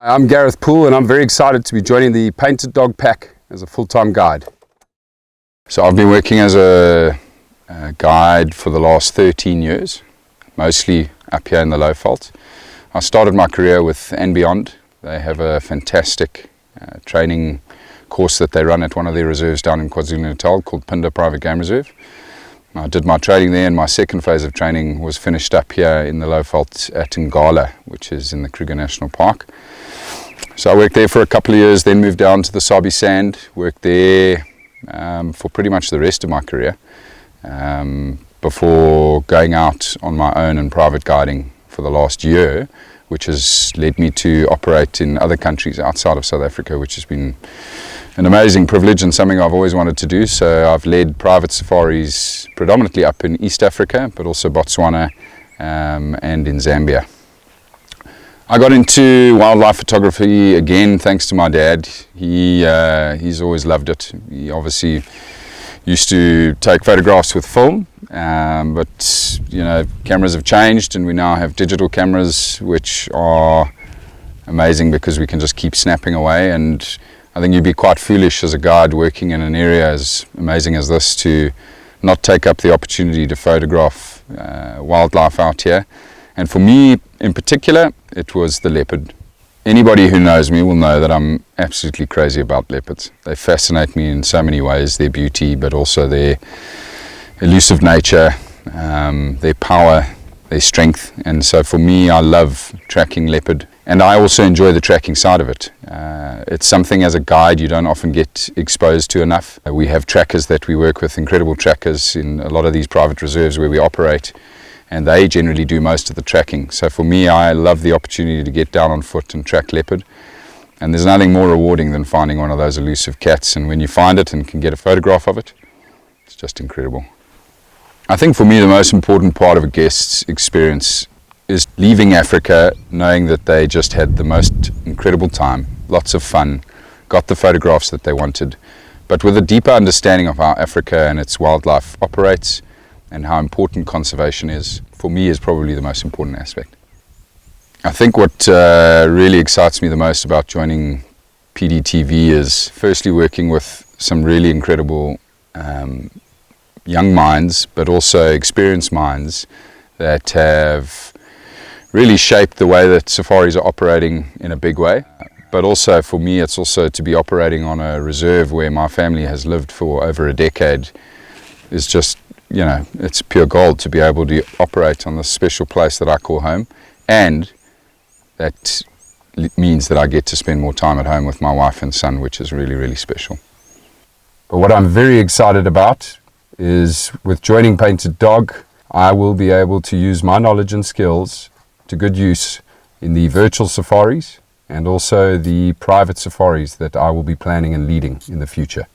I'm Gareth Poole and I'm very excited to be joining the Painted Dog Pack as a full-time guide. So I've been working as a guide for the last 13 years, mostly up here in the Low Veld. I started my career with And Beyond. They have a fantastic training course that they run at one of their reserves down in KwaZulu-Natal called Pinder Private Game Reserve. I did my training there, and my second phase of training was finished up here in the Low Veld at Ngala, which is in the Kruger National Park. So I worked there for a couple of years, then moved down to the Sabi Sand, worked there for pretty much the rest of my career, before going out on my own and private guiding for the last year, which has led me to operate in other countries outside of South Africa, which has been an amazing privilege and something I've always wanted to do. So I've led private safaris predominantly up in East Africa, but also Botswana and in Zambia. I got into wildlife photography again thanks to my dad. He's always loved it. He obviously used to take photographs with film, but you know, cameras have changed and we now have digital cameras, which are amazing because we can just keep snapping away. And I think you'd be quite foolish as a guide working in an area as amazing as this to not take up the opportunity to photograph wildlife out here. And for me in particular, it was the leopard. Anybody who knows me will know that I'm absolutely crazy about leopards. They fascinate me in so many ways, their beauty, but also their elusive nature, their power, their strength. And so for me, I love tracking leopard. And I also enjoy the tracking side of it. It's something as a guide you don't often get exposed to enough. We have trackers that we work with, incredible trackers in a lot of these private reserves where we operate, and they generally do most of the tracking. So for me, I love the opportunity to get down on foot and track leopard. And there's nothing more rewarding than finding one of those elusive cats. And when you find it and can get a photograph of it, it's just incredible. I think for me, the most important part of a guest's experience is leaving Africa knowing that they just had the most incredible time, lots of fun, got the photographs that they wanted, but with a deeper understanding of how Africa and its wildlife operates and how important conservation is, for me, is probably the most important aspect. I think what really excites me the most about joining PDTV is firstly working with some really incredible young minds, but also experienced minds that have really shaped the way that safaris are operating in a big way. But also for me, it's also to be operating on a reserve where my family has lived for over a decade is just, you know, it's pure gold to be able to operate on this special place that I call home. And that means that I get to spend more time at home with my wife and son, which is really, really special. But what I'm very excited about is with joining Painted Dog, I will be able to use my knowledge and skills to good use in the virtual safaris and also the private safaris that I will be planning and leading in the future.